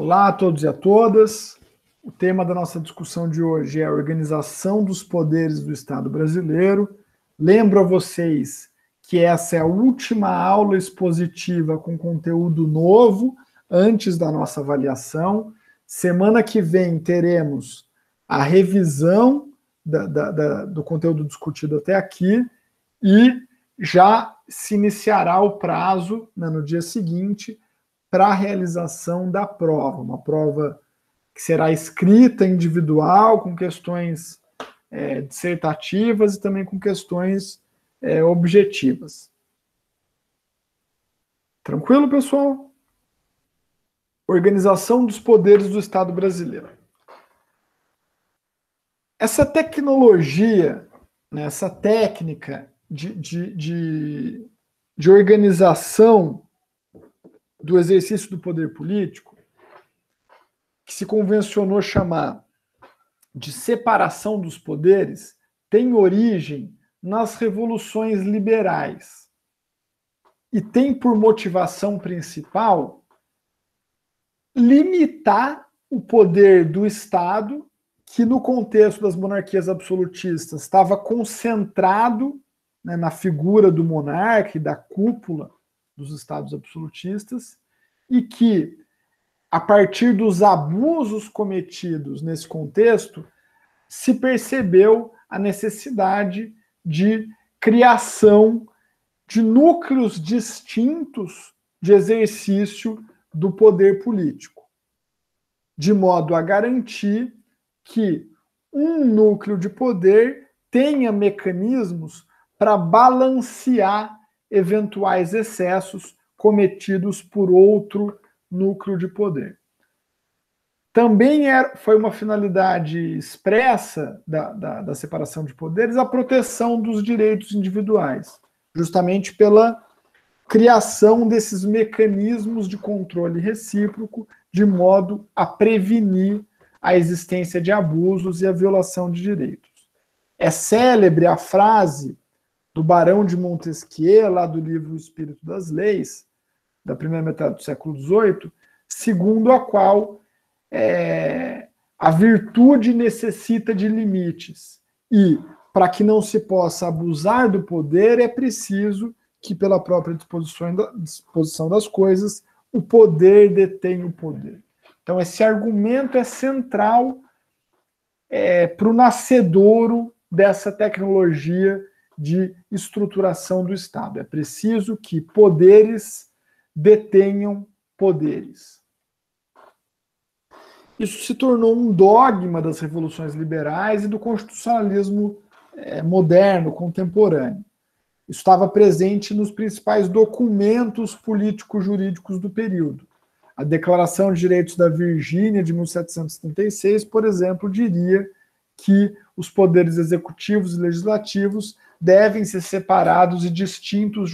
Olá a todos e a todas. O tema da nossa discussão de hoje é a organização dos poderes do Estado brasileiro. Lembro a vocês que essa é a última aula expositiva com conteúdo novo antes da nossa avaliação. Semana que vem teremos a revisão do conteúdo discutido até aqui e já se iniciará o prazo, no dia seguinte, para a realização da prova, uma prova que será escrita individual, com questões dissertativas e também com questões objetivas. Tranquilo, pessoal? Organização dos poderes do Estado brasileiro. Essa tecnologia, essa técnica de organização do exercício do poder político, que se convencionou chamar de separação dos poderes, tem origem nas revoluções liberais e tem por motivação principal limitar o poder do Estado, que no contexto das monarquias absolutistas estava concentrado na figura do monarca e da cúpula dos estados absolutistas, e que, a partir dos abusos cometidos nesse contexto, se percebeu a necessidade de criação de núcleos distintos de exercício do poder político, de modo a garantir que um núcleo de poder tenha mecanismos para balancear eventuais excessos cometidos por outro núcleo de poder. Também foi uma finalidade expressa da separação de poderes a proteção dos direitos individuais, justamente pela criação desses mecanismos de controle recíproco, de modo a prevenir a existência de abusos e a violação de direitos. É célebre a frase do Barão de Montesquieu, lá do livro O Espírito das Leis, da primeira metade do século XVIII, segundo a qual a virtude necessita de limites e, para que não se possa abusar do poder, é preciso que, pela própria disposição das coisas, o poder detenha o poder. Então, esse argumento é central para o nascedouro dessa tecnologia de estruturação do Estado. É preciso que poderes detenham poderes. Isso se tornou um dogma das revoluções liberais e do constitucionalismo moderno, contemporâneo. Isso estava presente nos principais documentos político-jurídicos do período. A Declaração de Direitos da Virgínia, de 1776, por exemplo, diria que os poderes executivos e legislativos devem ser separados e distintos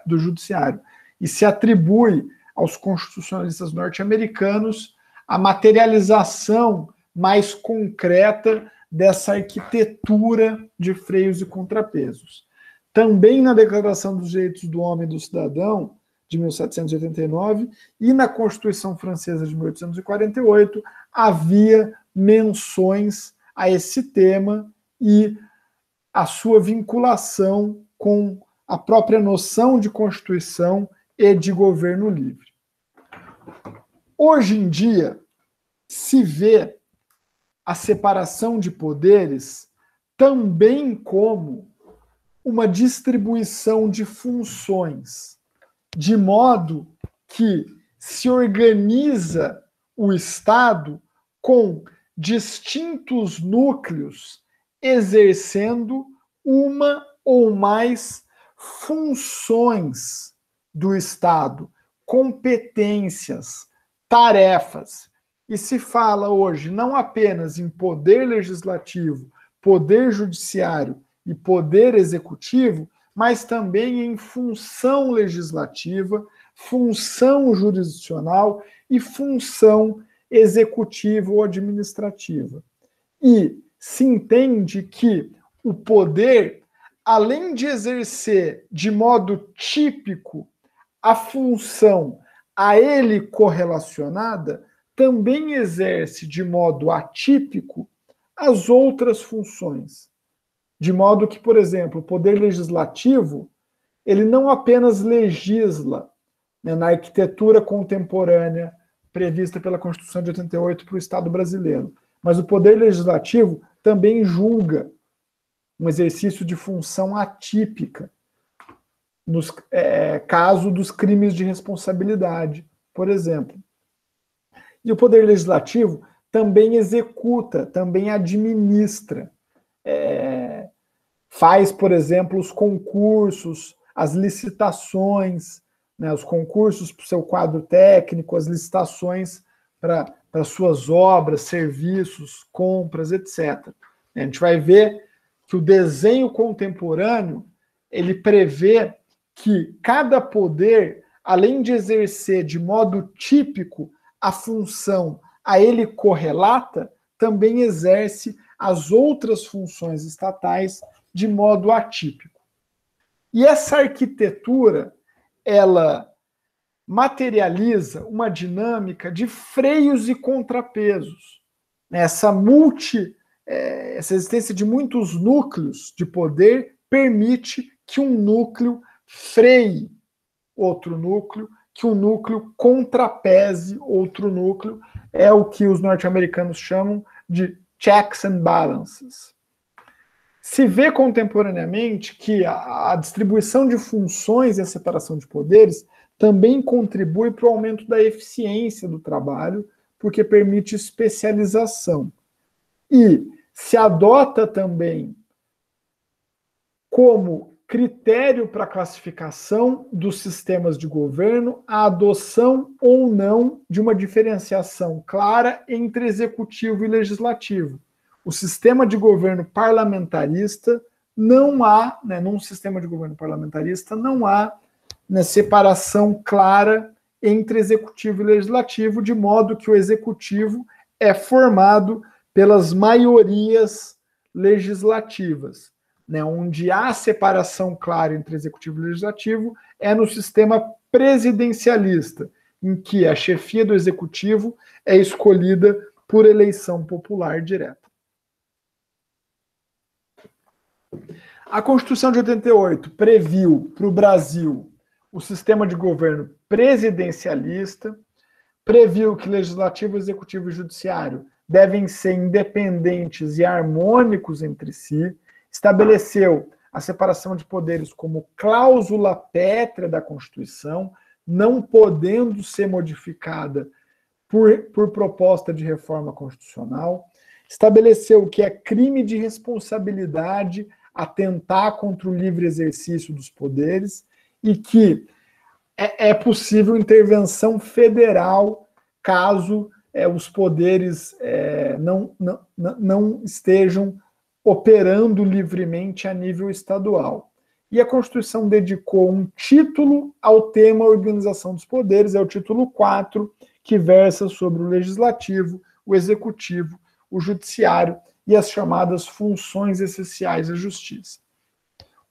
do judiciário. E se atribui aos constitucionalistas norte-americanos a materialização mais concreta dessa arquitetura de freios e contrapesos. Também na Declaração dos Direitos do Homem e do Cidadão, de 1789, e na Constituição Francesa de 1848, havia menções a esse tema e a sua vinculação com a própria noção de Constituição e de governo livre. Hoje em dia, se vê a separação de poderes também como uma distribuição de funções, de modo que se organiza o Estado com distintos núcleos exercendo uma ou mais funções do Estado, competências, tarefas. E se fala hoje não apenas em poder legislativo, poder judiciário e poder executivo, mas também em função legislativa, função jurisdicional e função executiva ou administrativa. E se entende que o poder, além de exercer de modo típico a função a ele correlacionada, também exerce de modo atípico as outras funções. De modo que, por exemplo, o poder legislativo, ele não apenas legisla, né, na arquitetura contemporânea prevista pela Constituição de 88 para o Estado brasileiro, mas o poder legislativo também julga, um exercício de função atípica, nos caso dos crimes de responsabilidade, por exemplo. E o Poder Legislativo também executa, também administra, faz, por exemplo, os concursos, as licitações, né, os concursos para o seu quadro técnico, as licitações para suas obras, serviços, compras, etc. A gente vai ver que o desenho contemporâneo ele prevê que cada poder, além de exercer de modo típico a função a ele correlata, também exerce as outras funções estatais de modo atípico. E essa arquitetura, ela materializa uma dinâmica de freios e contrapesos. Essa existência de muitos núcleos de poder permite que um núcleo freie outro núcleo, que um núcleo contrapese outro núcleo, é o que os norte-americanos chamam de checks and balances. Se vê contemporaneamente que a distribuição de funções e a separação de poderes também contribui para o aumento da eficiência do trabalho, porque permite especialização. E se adota também como critério para a classificação dos sistemas de governo a adoção ou não de uma diferenciação clara entre executivo e legislativo. O sistema de governo parlamentarista não há, né, num sistema de governo parlamentarista, não há, né, separação clara entre executivo e legislativo, de modo que o executivo é formado pelas maiorias legislativas. Né, onde há separação clara entre executivo e legislativo é no sistema presidencialista, em que a chefia do executivo é escolhida por eleição popular direta. A Constituição de 88 previu para o Brasil o sistema de governo presidencialista, previu que legislativo, executivo e judiciário devem ser independentes e harmônicos entre si, estabeleceu a separação de poderes como cláusula pétrea da Constituição, não podendo ser modificada por proposta de reforma constitucional, estabeleceu que é crime de responsabilidade atentar contra o livre exercício dos poderes e que é possível intervenção federal caso os poderes não estejam operando livremente a nível estadual. E a Constituição dedicou um título ao tema Organização dos Poderes, é o título 4, que versa sobre o legislativo, o executivo, o judiciário e as chamadas funções essenciais da justiça.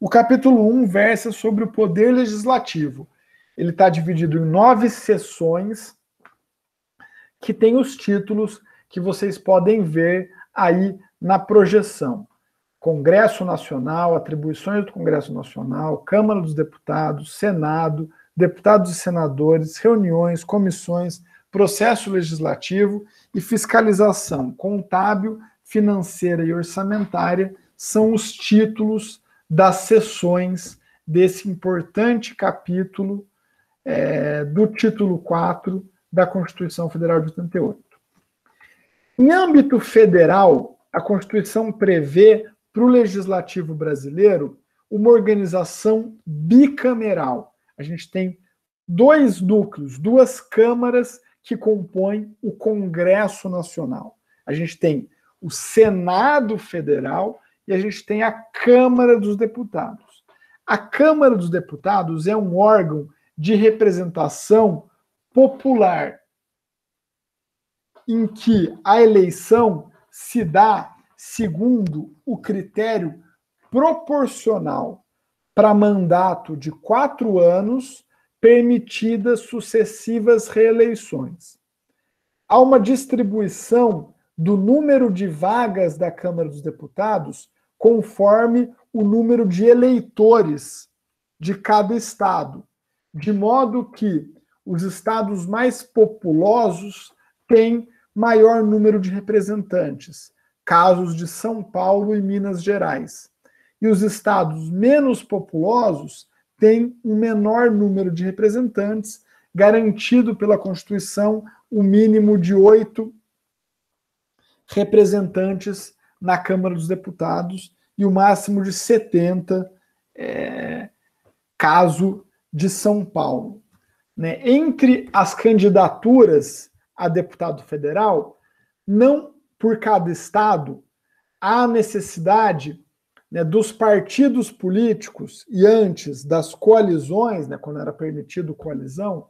O capítulo 1 versa sobre o poder legislativo. Ele está dividido em 9 seções, que tem os títulos que vocês podem ver aí na projeção. Congresso Nacional, atribuições do Congresso Nacional, Câmara dos Deputados, Senado, deputados e senadores, reuniões, comissões, processo legislativo e fiscalização contábil, financeira e orçamentária são os títulos das seções desse importante capítulo do título 4 da Constituição Federal de 88. Em âmbito federal, a Constituição prevê para o legislativo brasileiro uma organização bicameral. A gente tem 2 núcleos, 2 câmaras que compõem o Congresso Nacional. A gente tem o Senado Federal e a gente tem a Câmara dos Deputados. A Câmara dos Deputados é um órgão de representação popular, em que a eleição se dá segundo o critério proporcional para mandato de 4 anos, permitidas sucessivas reeleições. há uma distribuição do número de vagas da Câmara dos Deputados conforme o número de eleitores de cada estado, de modo que os estados mais populosos têm maior número de representantes, casos de São Paulo e Minas Gerais. E os estados menos populosos têm um menor número de representantes, garantido pela Constituição o mínimo de 8 representantes na Câmara dos Deputados e o máximo de 70, caso de São Paulo. Né? Entre as candidaturas a deputado federal, não por cada estado, há necessidade, né, dos partidos políticos e antes das coalizões, né, quando era permitido coalizão,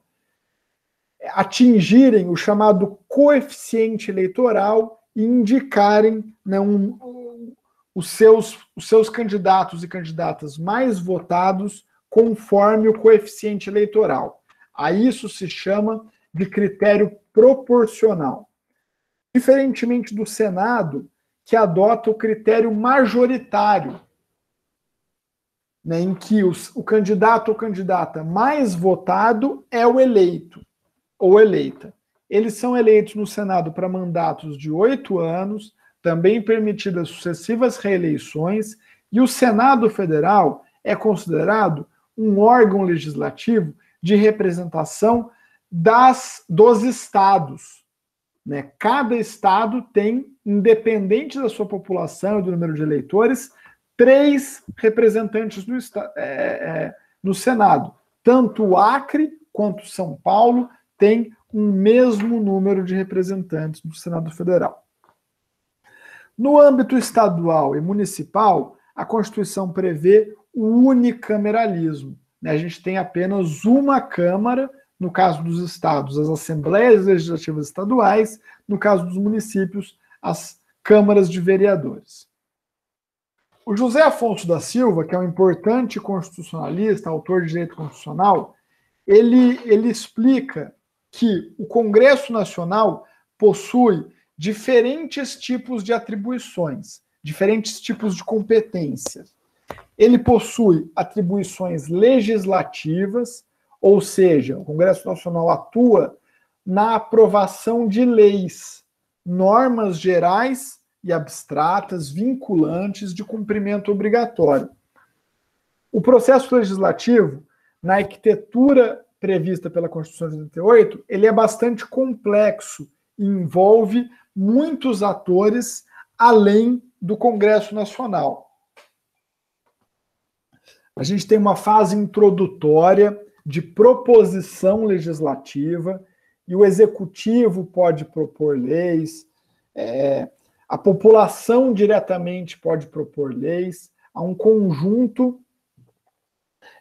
atingirem o chamado coeficiente eleitoral e indicarem, né, os seus candidatos e candidatas mais votados conforme o coeficiente eleitoral. A isso se chama de critério proporcional. Diferentemente do Senado, que adota o critério majoritário, né, em que o candidato ou candidata mais votado é o eleito ou eleita. Eles são eleitos no Senado para mandatos de 8 anos, também permitidas sucessivas reeleições, e o Senado Federal é considerado um órgão legislativo de representação dos estados. Né? Cada estado tem, independente da sua população e do número de eleitores, 3 representantes no Senado. Tanto o Acre quanto São Paulo têm um mesmo número de representantes no Senado Federal. No âmbito estadual e municipal, a Constituição prevê o unicameralismo. A gente tem apenas uma Câmara, no caso dos estados, as Assembleias Legislativas Estaduais, no caso dos municípios, as Câmaras de Vereadores. O José Afonso da Silva, que é um importante constitucionalista, autor de direito constitucional, ele explica que o Congresso Nacional possui diferentes tipos de atribuições, diferentes tipos de competências. Ele possui atribuições legislativas, ou seja, o Congresso Nacional atua na aprovação de leis, normas gerais e abstratas, vinculantes, de cumprimento obrigatório. O processo legislativo, na arquitetura prevista pela Constituição de 88, ele é bastante complexo e envolve muitos atores além do Congresso Nacional. A gente tem uma fase introdutória de proposição legislativa, e o executivo pode propor leis, a população diretamente pode propor leis, há um conjunto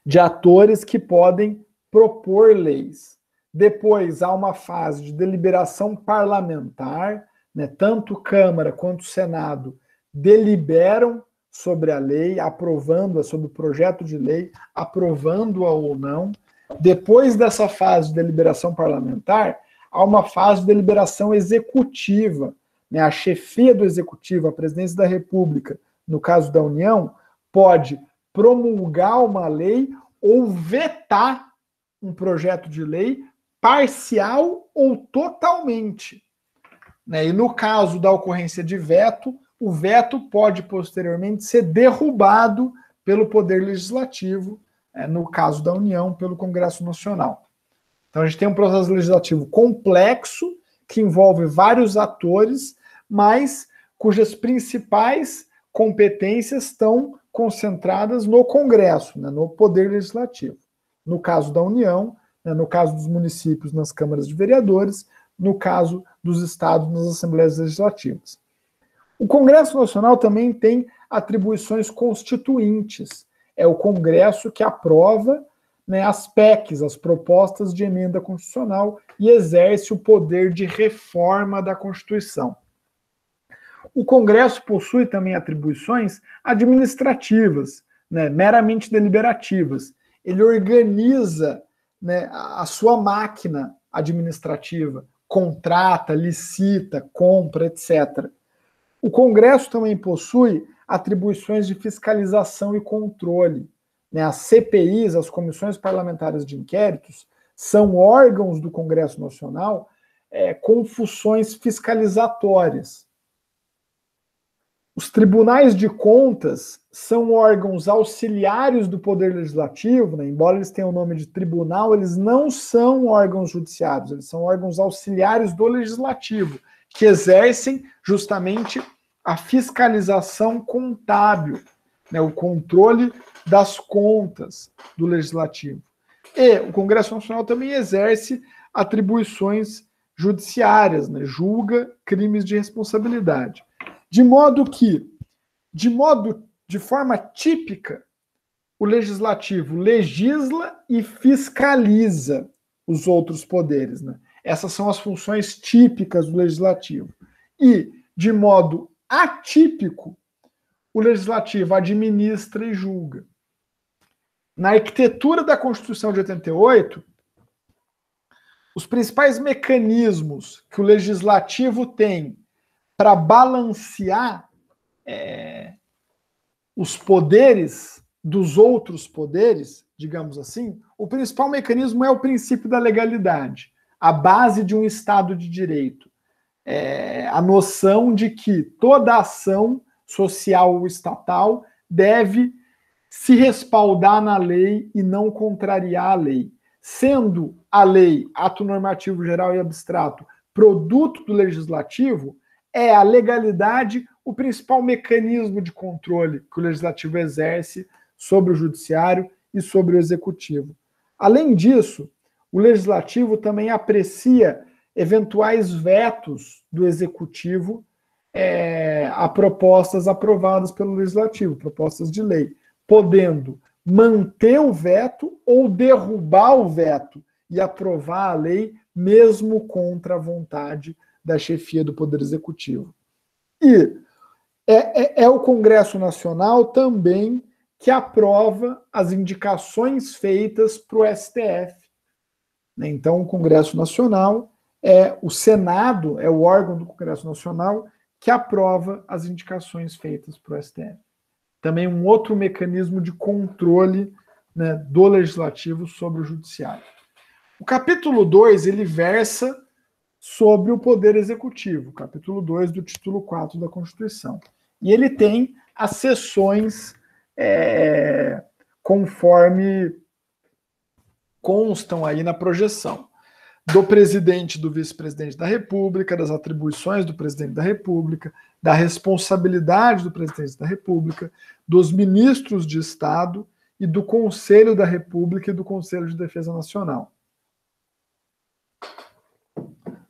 de atores que podem propor leis. Depois há uma fase de deliberação parlamentar, né, tanto Câmara quanto Senado deliberam sobre a lei, aprovando-a, sobre o projeto de lei, aprovando-a ou não. Depois dessa fase de deliberação parlamentar, há uma fase de deliberação executiva. Né? A chefia do executivo, a presidência da República, no caso da União, pode promulgar uma lei ou vetar um projeto de lei parcial ou totalmente. Né? E no caso da ocorrência de veto, o veto pode posteriormente ser derrubado pelo Poder Legislativo, no caso da União, pelo Congresso Nacional. Então a gente tem um processo legislativo complexo, que envolve vários atores, mas cujas principais competências estão concentradas no Congresso, né, no Poder Legislativo. No caso da União, né, no caso dos municípios, nas câmaras de vereadores, no caso dos estados, nas assembleias legislativas. O Congresso Nacional também tem atribuições constituintes. É o Congresso que aprova, né, as PECs, as propostas de emenda constitucional, e exerce o poder de reforma da Constituição. O Congresso possui também atribuições administrativas, né, meramente deliberativas. Ele organiza, né, a sua máquina administrativa, contrata, licita, compra, etc. O Congresso também possui atribuições de fiscalização e controle. Né? As CPIs, as Comissões Parlamentares de Inquéritos, são órgãos do Congresso Nacional com funções fiscalizatórias. Os tribunais de contas são órgãos auxiliares do Poder Legislativo, né? Embora eles tenham o nome de tribunal, eles não são órgãos judiciários, eles são órgãos auxiliares do Legislativo, que exercem justamente a fiscalização contábil, né? O controle das contas do Legislativo. E o Congresso Nacional também exerce atribuições judiciárias, né? Julga crimes de responsabilidade. De modo que, de forma típica, o legislativo legisla e fiscaliza os outros poderes. Né? Essas são as funções típicas do legislativo. E, de modo atípico, o legislativo administra e julga. Na arquitetura da Constituição de 88, os principais mecanismos que o legislativo tem para balancear os poderes dos outros poderes, digamos assim, o principal mecanismo é o princípio da legalidade, a base de um Estado de direito. A noção de que toda ação social ou estatal deve se respaldar na lei e não contrariar a lei. Sendo a lei, ato normativo geral e abstrato, produto do legislativo, é a legalidade o principal mecanismo de controle que o legislativo exerce sobre o judiciário e sobre o executivo. Além disso, o legislativo também aprecia eventuais vetos do executivo a propostas aprovadas pelo legislativo, propostas de lei, podendo manter o veto ou derrubar o veto e aprovar a lei mesmo contra a vontade da chefia do Poder Executivo. E é o Congresso Nacional também que aprova as indicações feitas para o STF. Então, o Congresso Nacional o Senado, é o órgão do Congresso Nacional que aprova as indicações feitas para o STF. Também um outro mecanismo de controle, né, do Legislativo sobre o Judiciário. O capítulo 2, ele versa sobre o Poder Executivo, capítulo 2 do título 4 da Constituição. E ele tem as sessões conforme constam aí na projeção. Do presidente e do vice-presidente da República, das atribuições do presidente da República, da responsabilidade do presidente da República, dos ministros de Estado e do Conselho da República e do Conselho de Defesa Nacional.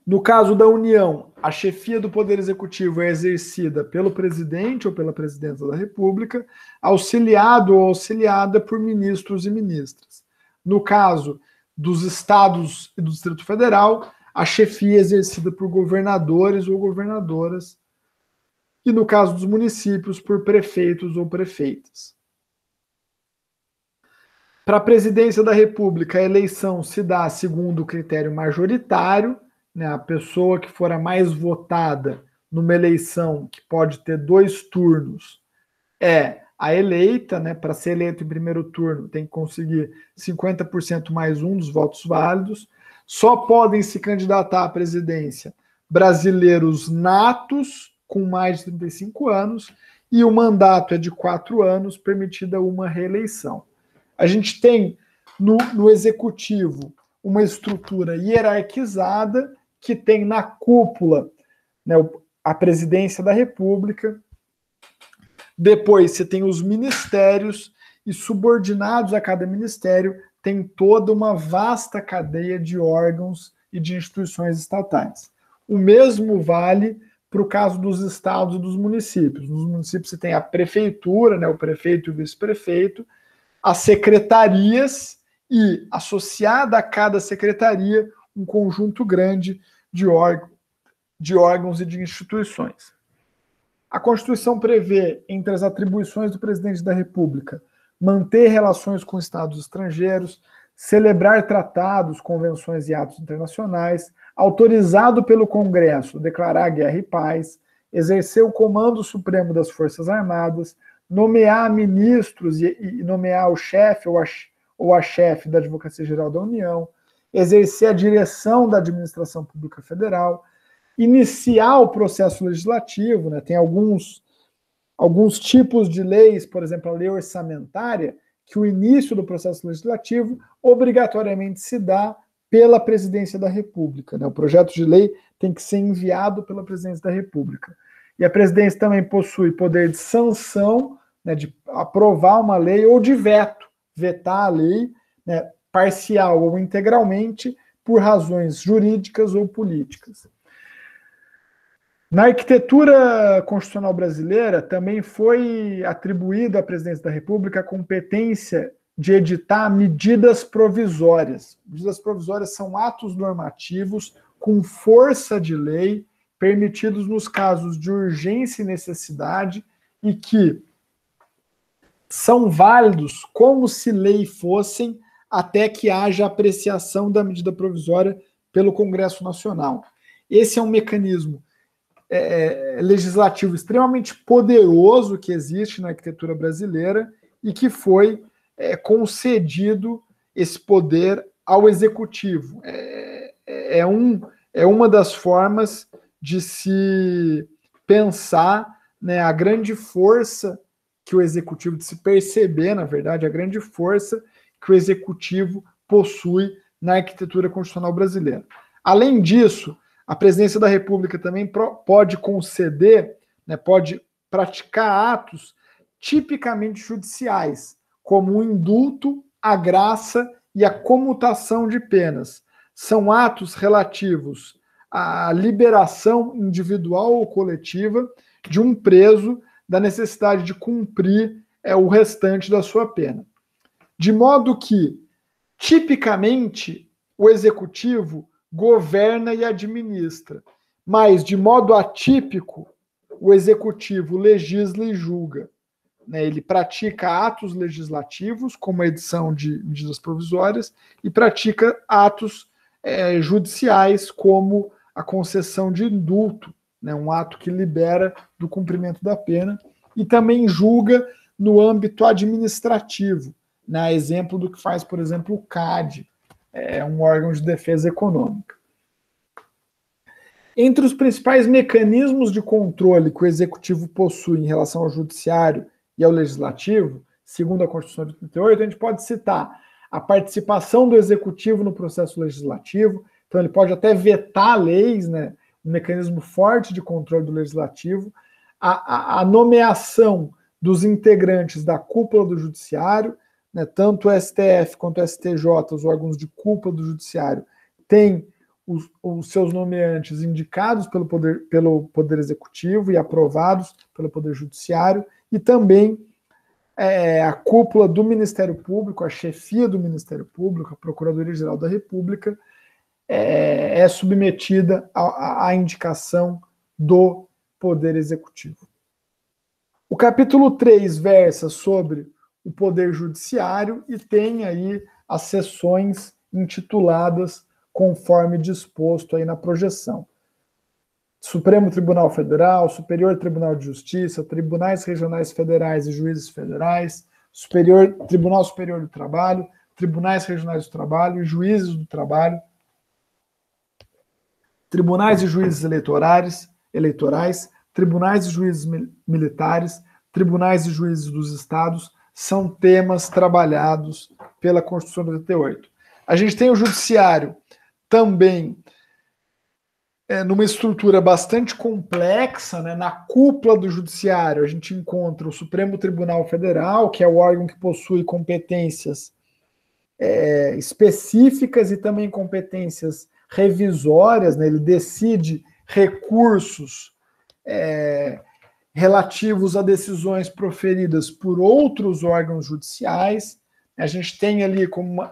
No caso da União, a chefia do Poder Executivo é exercida pelo presidente ou pela presidenta da República, auxiliado ou auxiliada por ministros e ministras. No caso dos estados e do Distrito Federal, a chefia é exercida por governadores ou governadoras, e no caso dos municípios, por prefeitos ou prefeitas. Para a presidência da República, a eleição se dá segundo o critério majoritário, né, a pessoa que for a mais votada numa eleição que pode ter 2 turnos é a eleita, né? Para ser eleito em primeiro turno tem que conseguir 50% mais um dos votos válidos. Só podem se candidatar à presidência brasileiros natos com mais de 35 anos e o mandato é de 4 anos, permitida uma reeleição. A gente tem no executivo uma estrutura hierarquizada que tem na cúpula, né, a presidência da República. Depois você tem os ministérios e subordinados a cada ministério tem toda uma vasta cadeia de órgãos e de instituições estatais. O mesmo vale para o caso dos estados e dos municípios. Nos municípios você tem a prefeitura, né, o prefeito e o vice-prefeito, as secretarias e, associada a cada secretaria, um conjunto grande de órgãos e de instituições. A Constituição prevê, entre as atribuições do presidente da República, manter relações com estados estrangeiros, celebrar tratados, convenções e atos internacionais, autorizado pelo Congresso, declarar guerra e paz, exercer o comando supremo das Forças Armadas, nomear ministros e nomear o chefe ou a chefe da Advocacia Geral da União, exercer a direção da Administração Pública Federal, iniciar o processo legislativo, né? Tem alguns tipos de leis, por exemplo, a lei orçamentária, que o início do processo legislativo obrigatoriamente se dá pela Presidência da República, né? O projeto de lei tem que ser enviado pela Presidência da República. E a Presidência também possui poder de sanção, né, de aprovar uma lei, ou de veto, vetar a lei, né, parcial ou integralmente, por razões jurídicas ou políticas. Na arquitetura constitucional brasileira, também foi atribuída à Presidência da República a competência de editar medidas provisórias. Medidas provisórias são atos normativos com força de lei, permitidos nos casos de urgência e necessidade, e que são válidos como se lei fossem, até que haja apreciação da medida provisória pelo Congresso Nacional. Esse é um mecanismo legislativo extremamente poderoso que existe na arquitetura brasileira e que foi concedido esse poder ao Executivo. É uma das formas de se pensar, né, a grande força que o Executivo, de se perceber, na verdade, a grande força que o Executivo possui na arquitetura constitucional brasileira. Além disso, a Presidência da República também pode conceder, né, pode praticar atos tipicamente judiciais, como o indulto, a graça e a comutação de penas. São atos relativos à liberação individual ou coletiva de um preso da necessidade de cumprir o restante da sua pena. De modo que, tipicamente, o Executivo governa e administra, mas, de modo atípico, o Executivo legisla e julga. Né? Ele pratica atos legislativos, como a edição de medidas provisórias, e pratica atos judiciais, como a concessão de indulto, né? Um ato que libera do cumprimento da pena, e também julga no âmbito administrativo, né? Exemplo do que faz, por exemplo, o CAD, um órgão de defesa econômica. Entre os principais mecanismos de controle que o Executivo possui em relação ao Judiciário e ao Legislativo, segundo a Constituição de 88, a gente pode citar a participação do Executivo no processo legislativo. Então, ele pode até vetar leis, né? Um mecanismo forte de controle do Legislativo, a nomeação dos integrantes da cúpula do Judiciário, né? Tanto o STF quanto o STJ, os órgãos de cúpula do Judiciário, têm os seus nomeantes indicados pelo poder Executivo e aprovados pelo Poder Judiciário, e também a cúpula do Ministério Público, a chefia do Ministério Público, a Procuradoria-Geral da República, é submetida à indicação do Poder Executivo. O capítulo 3 versa sobre o Poder Judiciário e tem aí as seções intituladas conforme disposto aí na projeção. Supremo Tribunal Federal, Superior Tribunal de Justiça, Tribunais Regionais Federais e Juízes Federais, Tribunal Superior do Trabalho, Tribunais Regionais do Trabalho, Juízes do Trabalho, Tribunais e Juízes Eleitorais, Tribunais e Juízes Militares, Tribunais e Juízes dos Estados, são temas trabalhados pela Constituição de 88. A gente tem o Judiciário também numa estrutura bastante complexa, né? Na cúpula do Judiciário, a gente encontra o Supremo Tribunal Federal, que é o órgão que possui competências específicas e também competências revisórias, né? Ele decide recursos relativos a decisões proferidas por outros órgãos judiciais. A gente tem ali, como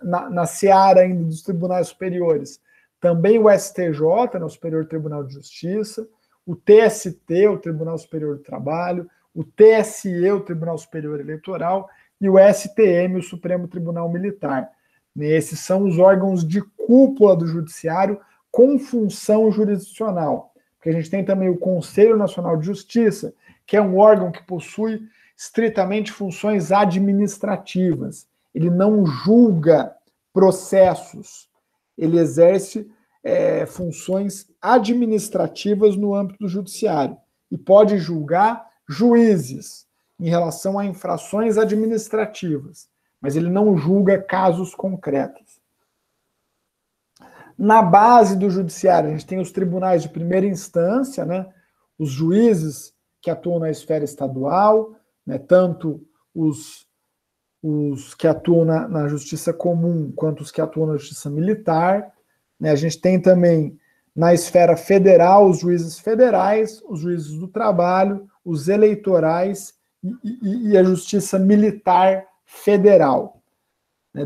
na seara ainda dos tribunais superiores, também o STJ, né, o Superior Tribunal de Justiça, o TST, o Tribunal Superior do Trabalho, o TSE, o Tribunal Superior Eleitoral, e o STM, o Supremo Tribunal Militar. Esses são os órgãos de cúpula do Judiciário com função jurisdicional. Porque a gente tem também o Conselho Nacional de Justiça, que é um órgão que possui estritamente funções administrativas. Ele não julga processos, ele exerce funções administrativas no âmbito do judiciário e pode julgar juízes em relação a infrações administrativas, mas ele não julga casos concretos. Na base do judiciário, a gente tem os tribunais de primeira instância, né, os juízes que atuam na esfera estadual, né, tanto os que atuam na justiça comum quanto os que atuam na justiça militar. Né, a gente tem também na esfera federal os juízes federais, os juízes do trabalho, os eleitorais e a justiça militar federal.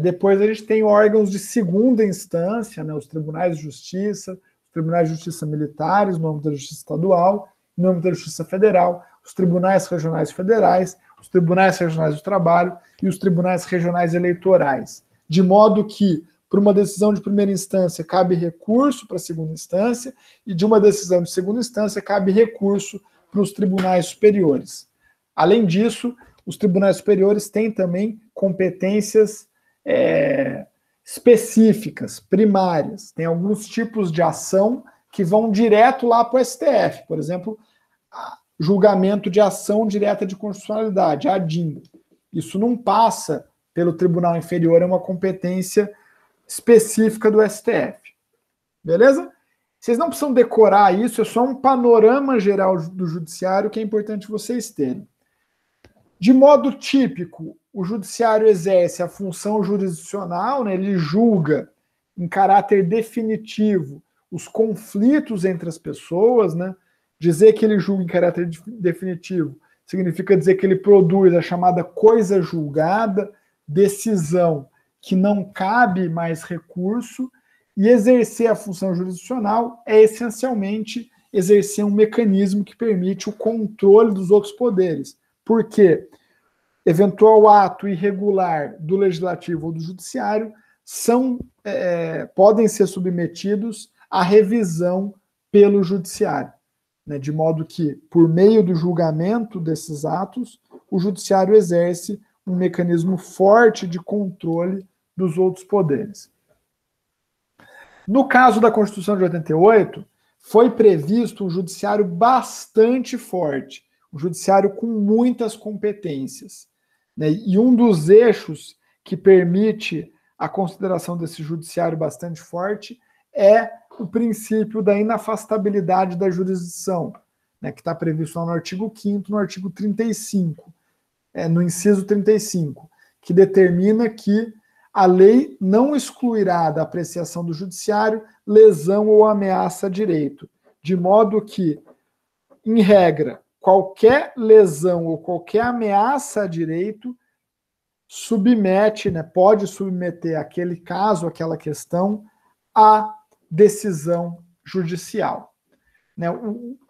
Depois a gente tem órgãos de segunda instância, né, os tribunais de justiça, os tribunais de justiça militares, no âmbito da justiça estadual, no âmbito da justiça federal, os tribunais regionais federais, os tribunais regionais do trabalho e os tribunais regionais eleitorais. De modo que, por uma decisão de primeira instância, cabe recurso para a segunda instância, e de uma decisão de segunda instância, cabe recurso para os tribunais superiores. Além disso, os tribunais superiores têm também competências específicas, primárias. Tem alguns tipos de ação que vão direto lá para o STF. Por exemplo, julgamento de ação direta de constitucionalidade, a ADIM. Isso não passa pelo tribunal inferior, é uma competência específica do STF. Beleza? Vocês não precisam decorar isso, é só um panorama geral do judiciário que é importante vocês terem. De modo típico, o judiciário exerce a função jurisdicional, né, ele julga em caráter definitivo os conflitos entre as pessoas, né? Dizer que ele julga em caráter definitivo significa dizer que ele produz a chamada coisa julgada, decisão que não cabe mais recurso, e exercer a função jurisdicional é essencialmente exercer um mecanismo que permite o controle dos outros poderes. Por quê? Eventual ato irregular do legislativo ou do judiciário podem ser submetidos à revisão pelo judiciário, né, de modo que, por meio do julgamento desses atos, o judiciário exerce um mecanismo forte de controle dos outros poderes. No caso da Constituição de 88, foi previsto um judiciário bastante forte, um judiciário com muitas competências. Né? E um dos eixos que permite a consideração desse judiciário bastante forte é o princípio da inafastabilidade da jurisdição, né, que está previsto lá no artigo 5º, no artigo 35, no inciso 35, que determina que a lei não excluirá da apreciação do judiciário lesão ou ameaça a direito, de modo que, em regra, qualquer lesão ou qualquer ameaça a direito submete, né, pode submeter aquele caso, aquela questão, à decisão judicial. Né,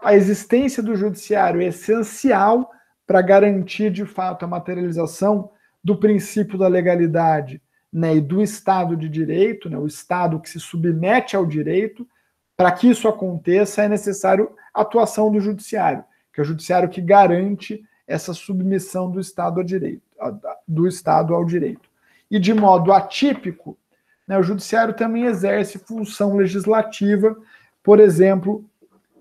a existência do judiciário é essencial para garantir, de fato, a materialização do princípio da legalidade, né, e do Estado de Direito, né, o Estado que se submete ao direito. Para que isso aconteça, é necessário a atuação do judiciário, que é o judiciário que garante essa submissão do Estado ao direito. E de modo atípico, né, o judiciário também exerce função legislativa, por exemplo,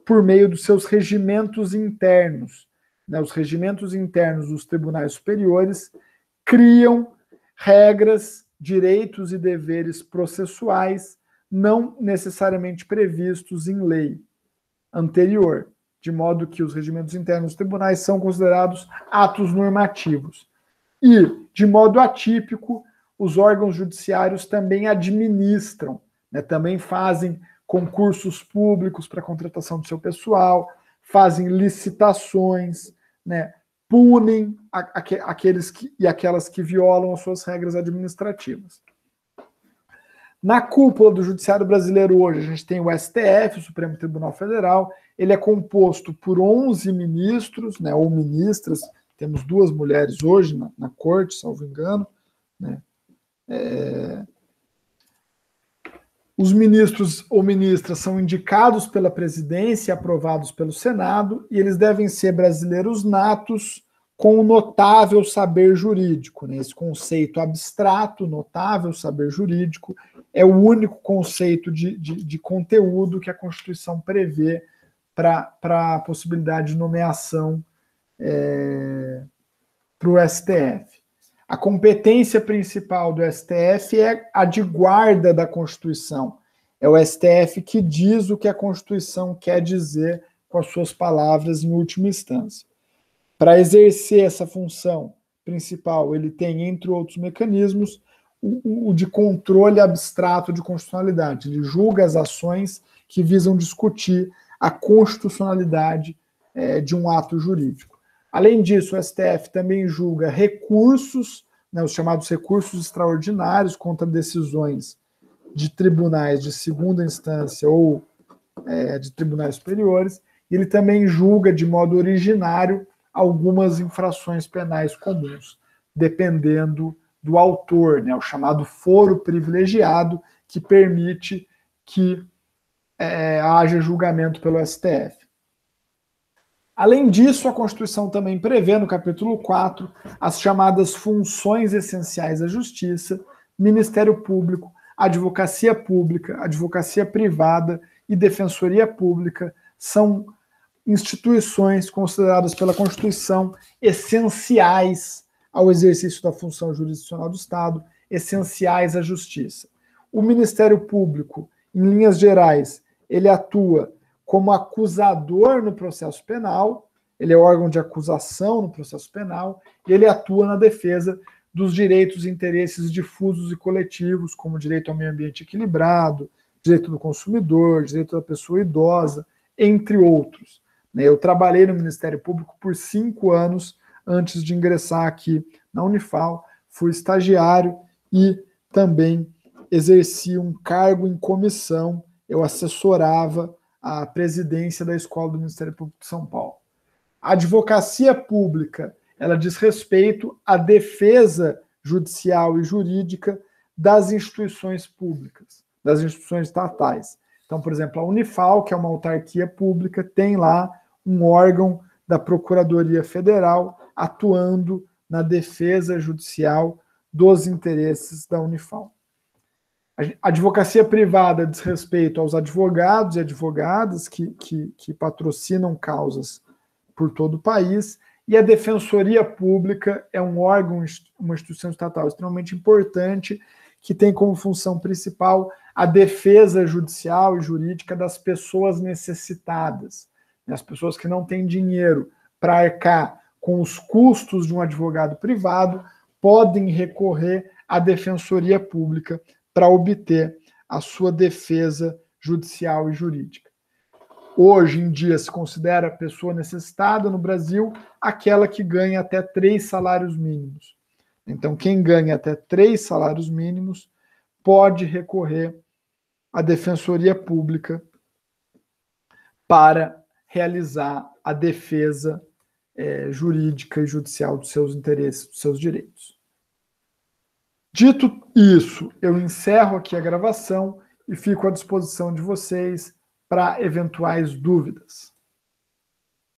por meio dos seus regimentos internos. Né, os regimentos internos dos tribunais superiores criam regras, direitos e deveres processuais não necessariamente previstos em lei anterior, de modo que os regimentos internos dos tribunais são considerados atos normativos. E, de modo atípico, os órgãos judiciários também administram, né, também fazem concursos públicos para contratação do seu pessoal, fazem licitações, né, punem aqueles e aquelas que violam as suas regras administrativas. Na cúpula do judiciário brasileiro hoje, a gente tem o STF, o Supremo Tribunal Federal. Ele é composto por 11 ministros, né, ou ministras. Temos 2 mulheres hoje na corte, salvo engano, né? Os ministros ou ministras são indicados pela presidência e aprovados pelo Senado, e eles devem ser brasileiros natos com um notável saber jurídico. Né? Esse conceito abstrato, notável saber jurídico, é o único conceito de conteúdo que a Constituição prevê para a possibilidade de nomeação para o STF. A competência principal do STF é a de guarda da Constituição. É o STF que diz o que a Constituição quer dizer com as suas palavras em última instância. Para exercer essa função principal, ele tem, entre outros mecanismos, o de controle abstrato de constitucionalidade. Ele julga as ações que visam discutir a constitucionalidade de um ato jurídico. Além disso, o STF também julga recursos, né, os chamados recursos extraordinários contra decisões de tribunais de segunda instância ou de tribunais superiores. E ele também julga de modo originário algumas infrações penais comuns, dependendo do autor, né, o chamado foro privilegiado, que permite que haja julgamento pelo STF. Além disso, a Constituição também prevê, no capítulo 4, as chamadas funções essenciais da Justiça, Ministério Público, Advocacia Pública, Advocacia Privada e Defensoria Pública. São instituições consideradas pela Constituição essenciais ao exercício da função jurisdicional do Estado, essenciais à Justiça. O Ministério Público, em linhas gerais, ele atua como acusador no processo penal, ele é órgão de acusação no processo penal, e ele atua na defesa dos direitos e interesses difusos e coletivos, como o direito ao meio ambiente equilibrado, direito do consumidor, direito da pessoa idosa, entre outros. Eu trabalhei no Ministério Público por 5 anos antes de ingressar aqui na Unifal, fui estagiário e também exerci um cargo em comissão, eu assessorava a presidência da Escola do Ministério Público de São Paulo. A advocacia pública, ela diz respeito à defesa judicial e jurídica das instituições públicas, das instituições estatais. Então, por exemplo, a Unifal, que é uma autarquia pública, tem lá um órgão da Procuradoria Federal atuando na defesa judicial dos interesses da Unifal. A advocacia privada diz respeito aos advogados e advogadas que patrocinam causas por todo o país, e a Defensoria Pública é um órgão, uma instituição estatal extremamente importante, que tem como função principal a defesa judicial e jurídica das pessoas necessitadas, as pessoas que não têm dinheiro para arcar com os custos de um advogado privado, podem recorrer à Defensoria Pública para obter a sua defesa judicial e jurídica. Hoje em dia se considera a pessoa necessitada no Brasil aquela que ganha até 3 salários mínimos. Então, quem ganha até 3 salários mínimos pode recorrer à Defensoria Pública para realizar a defesa jurídica e judicial dos seus interesses, dos seus direitos. Dito isso, eu encerro aqui a gravação e fico à disposição de vocês para eventuais dúvidas.